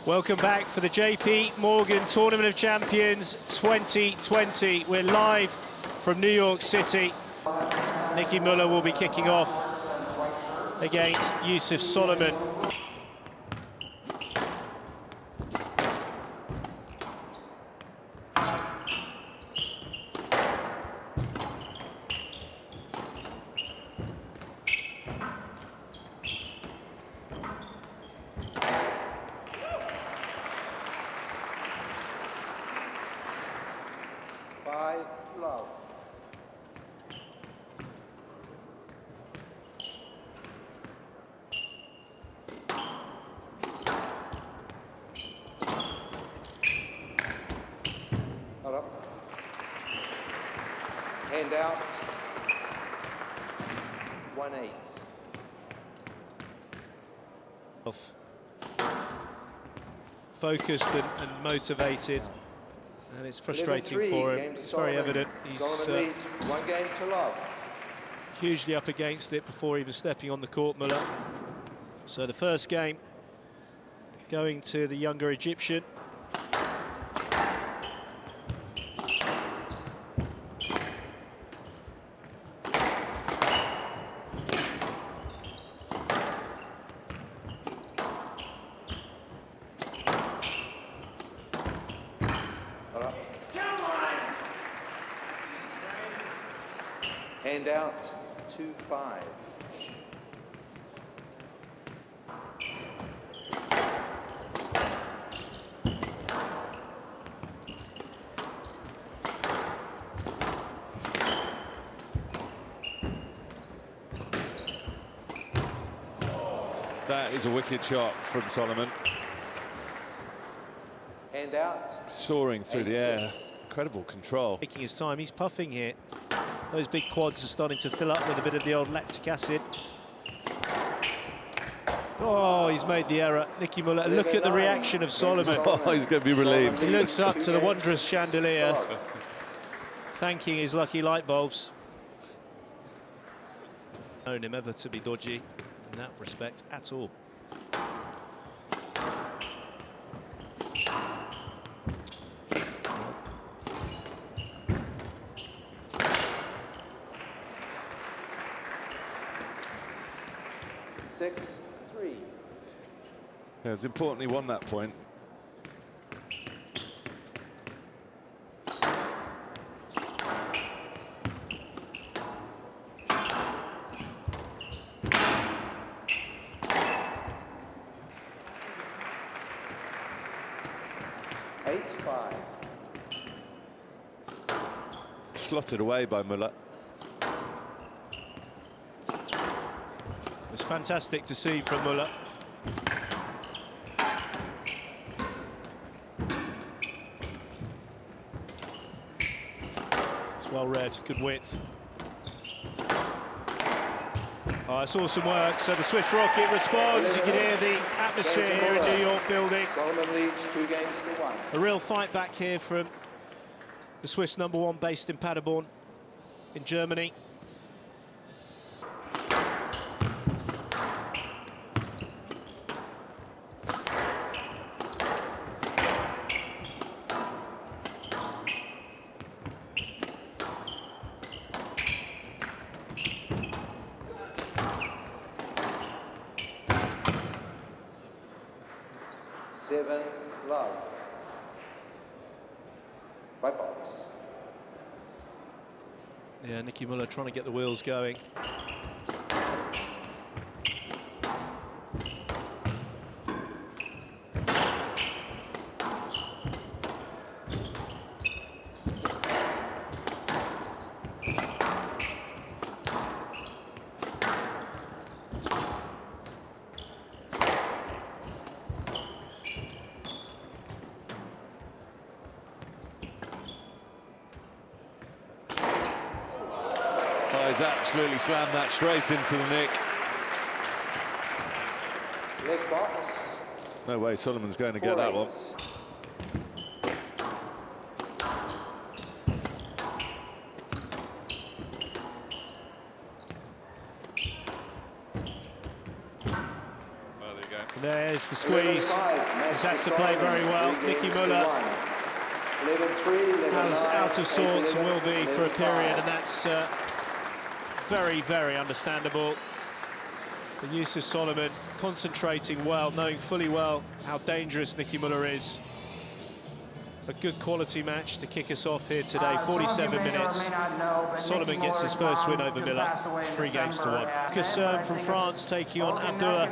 Welcome back for the JP Morgan Tournament of Champions 2020. We're live from New York City. Nikki Mueller will be kicking off against Youssef Soliman. Love. Hold up. Hand out. 1-8. Focused and motivated. And it's frustrating for him. It's very evident. He's leads 1 game to love. Hugely up against it before even stepping on the court, Mueller. So the first game going to the younger Egyptian. Hand out 2-5. That is a wicked shot from Soliman. Hand out. Soaring through the air. Incredible control. Taking his time, he's puffing here. Those big quads are starting to fill up with a bit of the old lactic acid. Oh, he's made the error. Nicky Mueller, look at the reaction of Soliman. Oh, he's going to be relieved. He looks up to the wondrous chandelier, thanking his lucky light bulbs. Known him ever to be dodgy in that respect at all. Yeah, it's important he won that point. Slotted away by Mueller. It's fantastic to see from Mueller. Well read, good width. Oh, it's awesome work. So the Swiss Rocket responds. You can hear the atmosphere here in New York building. Soliman leads 2 games to 1. A real fight back here from the Swiss #1 based in Paderborn in Germany. Love. Right box. Yeah, Nicky Mueller trying to get the wheels going. He's absolutely slammed that straight into the nick. Left box. No way Soliman's going to get that one. There's the squeeze. He's had to play very well. Nicky Mueller was out of sorts and will be for a period, and that's very, very understandable. But Youssef Soliman concentrating well, knowing fully well how dangerous Nicky Mueller is. A good quality match to kick us off here today, 47 minutes. Soliman gets his first win over Mueller, 3 games to 1. Serme from France taking on Abdulla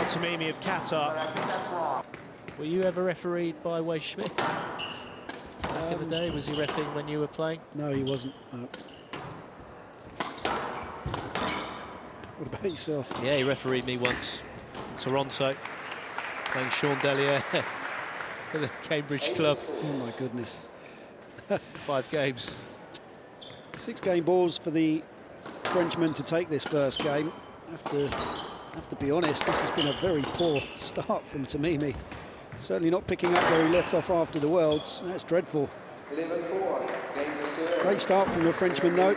Tamimi of Qatar. Were you ever refereed by Wade Schmidt? Back in the day, was he refereeing when you were playing? No, he wasn't. No. What about yourself? Yeah, he refereed me once in Toronto, playing Sean Delier for the Cambridge club. Oh my goodness. 5 games. 6 game balls for the Frenchman to take this first game. Have to be honest, this has been a very poor start from Tamimi. Certainly not picking up where he left off after the Worlds. That's dreadful. 11-4. Great start from the Frenchman though.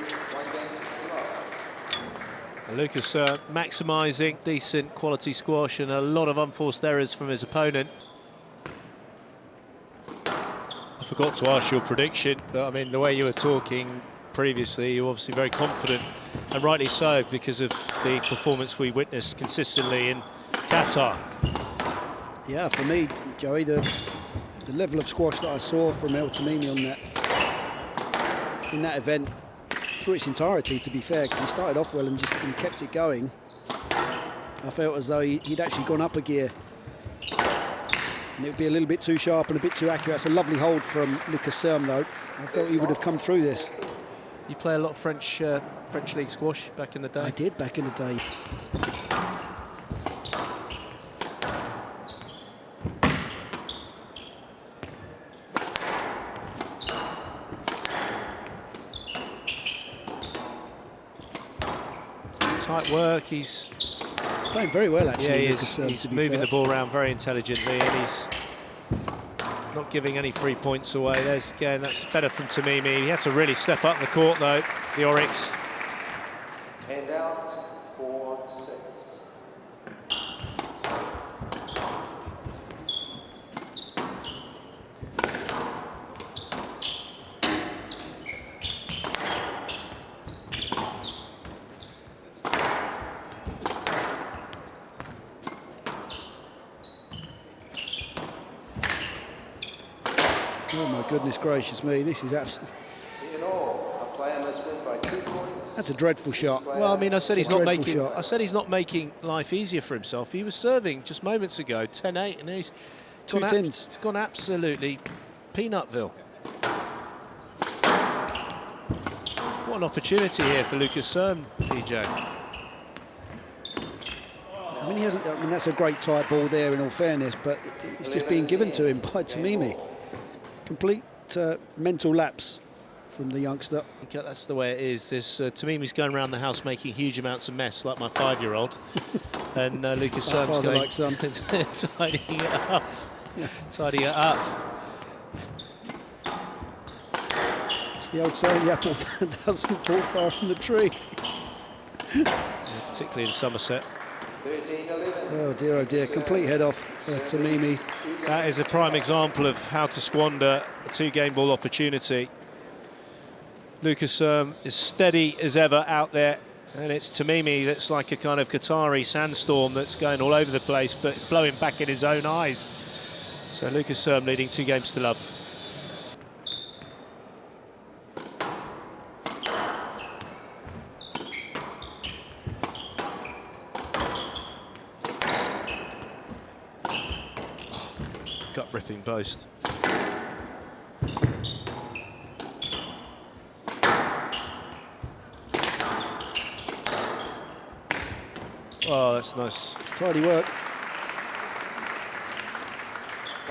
Lucas maximising decent quality squash and a lot of unforced errors from his opponent. I forgot to ask your prediction, but I mean, the way you were talking previously, you're obviously very confident, and rightly so, because of the performance we witnessed consistently in Qatar. Yeah, for me, Joey, the level of squash that I saw from El Tamimi in that event, through its entirety, to be fair, because he started off well and kept it going. I felt as though he'd actually gone up a gear, and it would be a little bit too sharp and a bit too accurate. That's a lovely hold from Lucas Serme, though. I felt he would have come through this. You play a lot of French league squash back in the day? I did back in the day. Tight work, he's playing very well actually. Yeah, he is. He's moving the ball around very intelligently, and he's not giving any free points away. There's again, that's better from Tamimi. He had to really step up the court though, the Oryx. Hand out 4-6. Oh my goodness gracious me, this is absolutely... A player must win by 2 points. That's a dreadful shot. Well, I mean, I said he's not making life easier for himself. He was serving just moments ago, 10-8, and he's it's gone absolutely peanutville. What an opportunity here for Lucas Serme, DJ. I mean, that's a great tight ball there, in all fairness, but it's just being given to him by Tamimi. Complete mental lapse from the youngster. That's the way it is. Tamimi's going around the house making huge amounts of mess, like my 5-year-old, and Lucas Serme's going like son. tidying it up. Tidying it up. It's the old saying, the apple doesn't fall far from the tree. Yeah, particularly in Somerset. 13-11. Oh dear, complete head off for Tamimi. That is a prime example of how to squander a 2-game ball opportunity. Lucas Serme is steady as ever out there, and it's Tamimi that's like a kind of Qatari sandstorm that's going all over the place, but blowing back in his own eyes. So Lucas Serme leading 2 games to love. Gut-ripping boast. Oh, that's nice. It's tidy work.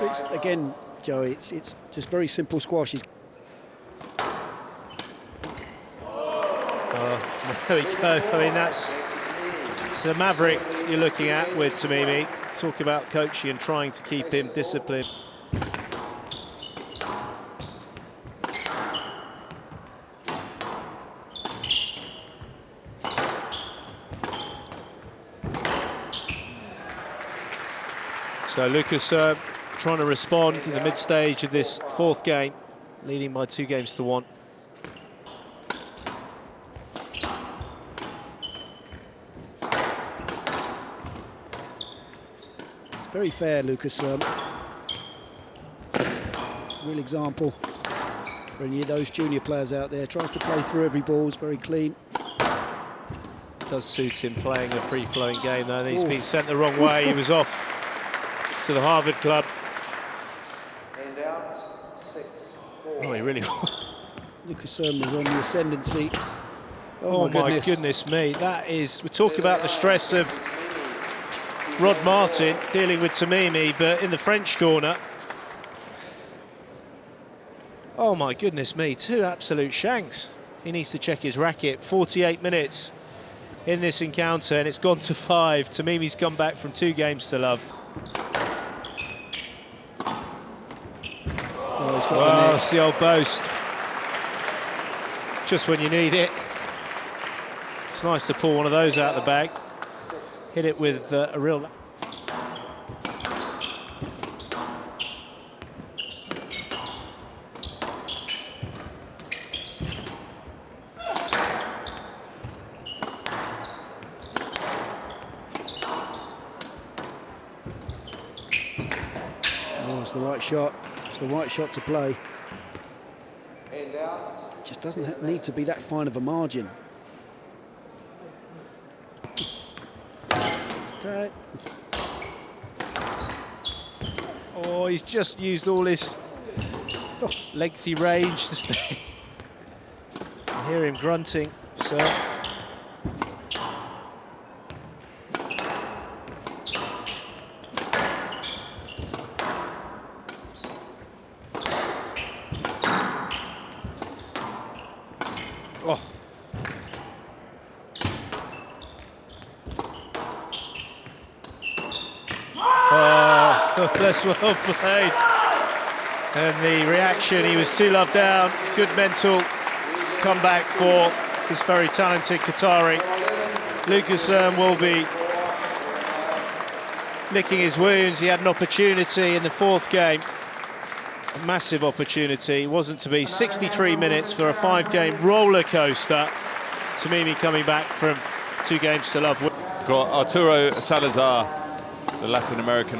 It's, again, Joey, it's just very simple squash. Oh, there we go. I mean, it's a maverick you're looking at with Tamimi. Talk about coaching and trying to keep him disciplined. So Lucas trying to respond in the mid-stage of this fourth game, leading by 2-1. It's very fair, Lucas. Real example for any of those junior players out there. Tries to play through every ball, is very clean. Does suit him playing a free-flowing game, though. He's been sent the wrong way. He was off to the Harvard club. And out 6-4. Oh, he really Lucas Serme was on the ascendancy. Oh my goodness me, that is, we talk about the stress of Rod Martin dealing with Tamimi, but in the French corner, oh my goodness me, 2 absolute shanks. He needs to check his racket. 48 minutes in this encounter, and it's gone to 5. Tamimi's come back from 2 games to love. Oh, he's got Well, it's the old boast. Just when you need it. It's nice to pull one of those out of the bag. Hit it with a real... Oh, it's the right shot. It's the right shot to play. And out. It just doesn't need to be that fine of a margin. Tight. Oh, he's just used all his lengthy range to stay. I hear him grunting, so... Oh. Oh, that's well played. And the reaction, he was 2-love down. Good mental comeback for this very talented Qatari. Lucas will be licking his wounds. He had an opportunity in the fourth game. A massive opportunity. It wasn't to be. 63 minutes for a 5-game roller coaster. Tamimi coming back from 2 games to love. Got Arturo Salazar, the Latin American,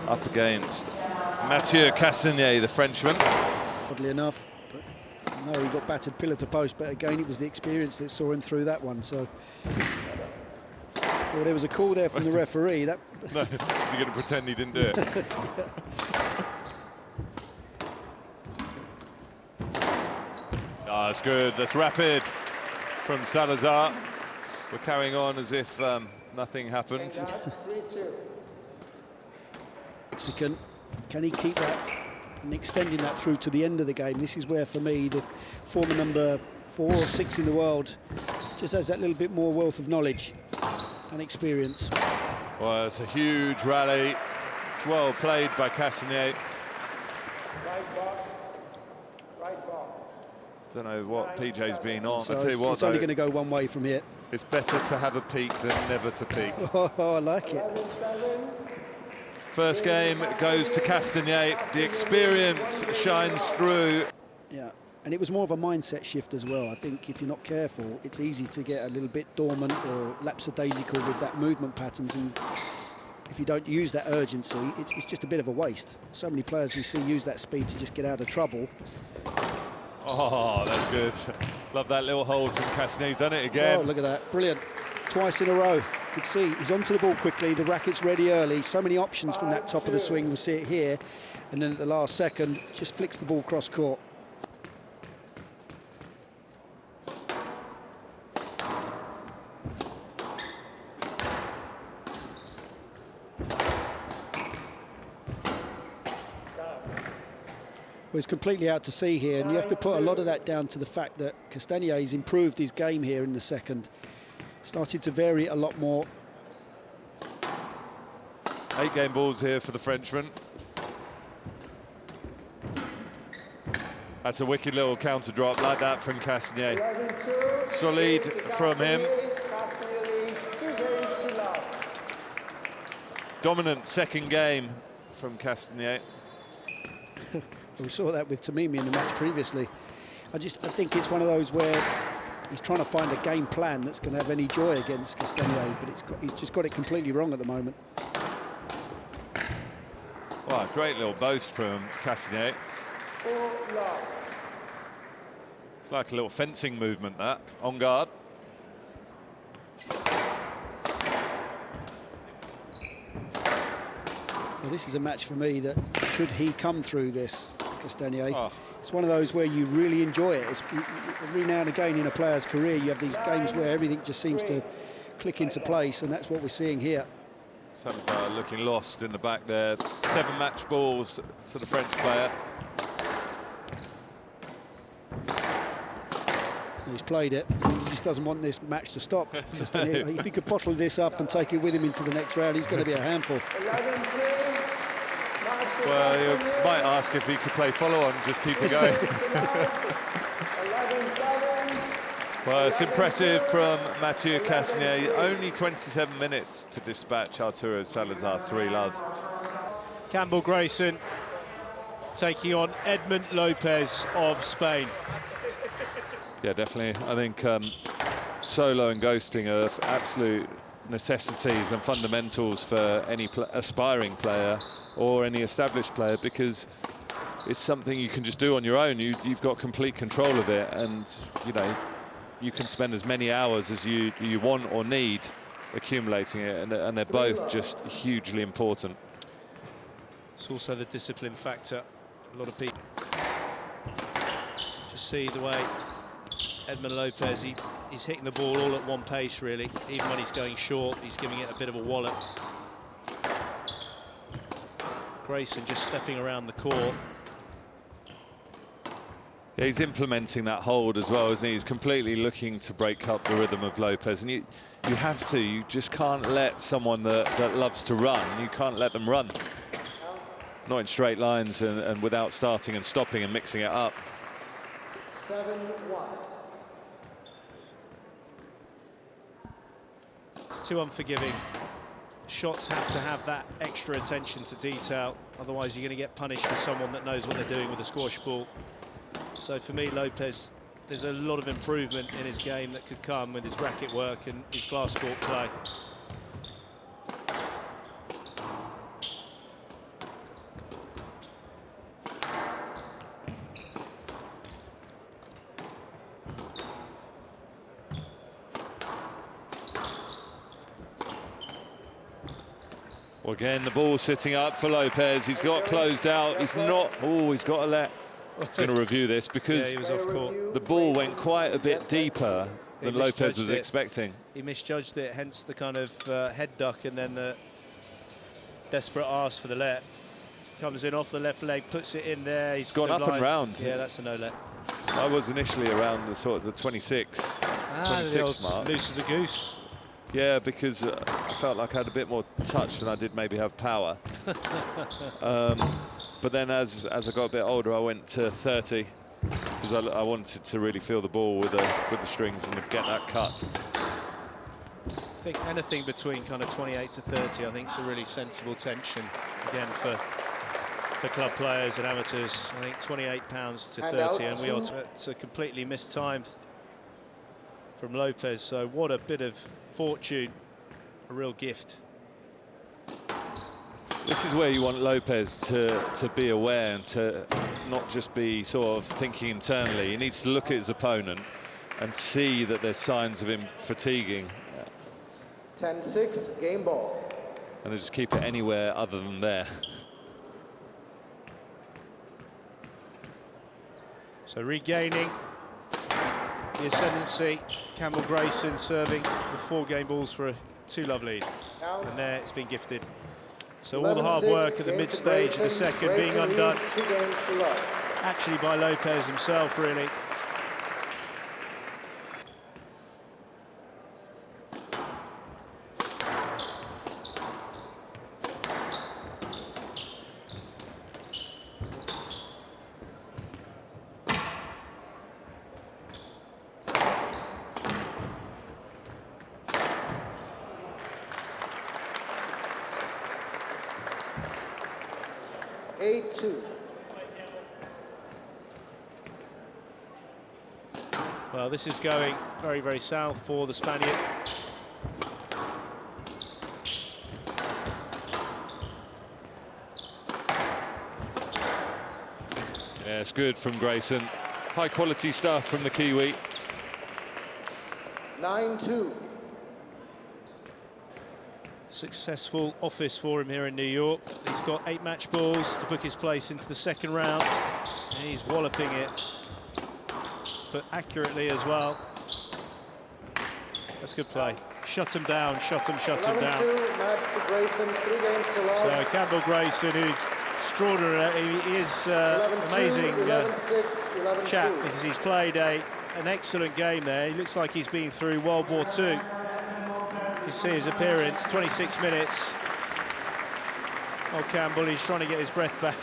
up against Mathieu Castagnet, the Frenchman. Oddly enough, but no, he got battered pillar to post, but again it was the experience that saw him through that one. So, well, there was a call there from the referee. That No, is he going to pretend he didn't do it? That's good, that's rapid from Salazar. We're carrying on as if nothing happened. Mexican, can he keep that and extending that through to the end of the game? This is where, for me, the former number 4 or 6 in the world just has that little bit more wealth of knowledge and experience. Well, it's a huge rally. It's well played by Castagnet. Right box. Right box. Don't know what PJ's been on. So I tell you what, it's only going to go one way from here. it's better to have a peak than never to peak. Oh, I like it. First game goes to Castagnet. The experience shines through. Yeah, and it was more of a mindset shift as well. I think if you're not careful, it's easy to get a little bit dormant or lapsadaisical with that movement patterns, and if you don't use that urgency, it's just a bit of a waste. So many players we see use that speed to just get out of trouble. Oh, that's good. Love that little hold from Castagnet. He's done it again. Oh, look at that. Brilliant. Twice in a row. You could see he's onto the ball quickly. The racket's ready early. So many options from that top of the swing. We'll see it here. And then at the last second, just flicks the ball cross court. Well, it's completely out to sea here, and you have to put a lot of that down to the fact that Castagnet's improved his game here in the second. Started to vary a lot more. 8 game balls here for the Frenchman. That's a wicked little counter drop like that from Castagnet. Solid from him. Dominant second game from Castagnet. We saw that with Tamimi in the match previously. I think it's one of those where he's trying to find a game plan that's going to have any joy against Castagnet, but he's just got it completely wrong at the moment. Wow, great little boast from Castagnet. It's like a little fencing movement, that, on guard. Well, this is a match for me that, should he come through this, Castagnet, it's one of those where you really enjoy it. It's, every now and again in a player's career, you have these games where everything just seems to click into place, and that's what we're seeing here. Salazar looking lost in the back there. 7 match balls to the French player. He's played it. He just doesn't want this match to stop. If he could bottle this up and take it with him into the next round, he's going to be a handful. Well, you might ask if he could play follow-on and just keep it going. Well, it's impressive from Mathieu Castagnet. Only 27 minutes to dispatch Arturo Salazar 3-love. Campbell Grayson taking on Edmond Lopez of Spain. Yeah, definitely. I think solo and ghosting are absolute necessities and fundamentals for any aspiring player or any established player, because it's something you can just do on your own. You've got complete control of it, and you know, you can spend as many hours as you want or need accumulating it, and they're both just hugely important. It's also the discipline factor. A lot of people just see the way Edmond Lopez, he's hitting the ball all at one pace, really. Even when he's going short, he's giving it a bit of a wallop. Grayson just stepping around the court. Yeah, he's implementing that hold as well, isn't he? He's completely looking to break up the rhythm of Lopez, and you have to. You just can't let someone that loves to run, you can't let them run. Not in straight lines and without starting and stopping and mixing it up. 7-1. It's too unforgiving. Shots have to have that extra attention to detail, otherwise you're going to get punished for someone that knows what they're doing with a squash ball. So for me, Lopez, there's a lot of improvement in his game that could come with his racket work and his glass court play. Well, again, the ball sitting up for Lopez. He's got closed out. He's not. Oh, he's got to let. He's going to review this because he was off court. The ball went quite a bit deeper than Lopez was expecting. He misjudged it, hence the kind of head duck and then the desperate ask for the let. Comes in off the left leg, puts it in there. He's gone up and round. Yeah, that's a no let. I was initially around the sort of the 26 mark. Loose as a goose. Yeah, because I felt like I had a bit more touch than I did maybe have power. But then as I got a bit older, I went to 30 because I wanted to really feel the ball with the strings and get that cut. I think anything between kind of 28 to 30, I think, is a really sensible tension again for club players and amateurs. I think 28 pounds to 30, and we are to completely mistimed from Lopez. So what a bit of fortune, a real gift. This is where you want Lopez to be aware and to not just be sort of thinking internally. He needs to look at his opponent and see that there's signs of him fatiguing. 10-6, game ball. And just keep it anywhere other than there. So regaining the ascendancy, Campbell Grayson serving with 4 game balls for a 2-love lead. And there it's been gifted. So all the hard work at the mid-stage of the second being undone, actually by Lopez himself, really. 8-2. Well, this is going very, very south for the Spaniard. Yeah, it's good from Grayson. High quality stuff from the Kiwi. 9-2. Successful office for him here in New York. He's got 8 match balls to book his place into the second round. And he's walloping it, but accurately as well. That's good play. Shut him down, shut him down. 11-2, match to Grayson, 3 games to love. So Campbell Grayson, who's extraordinary, he is amazing 11-6, chap, 11-2. because he's played an excellent game there. He looks like he's been through World War II. You see his appearance, 26 minutes. Oh, Campbell, he's trying to get his breath back.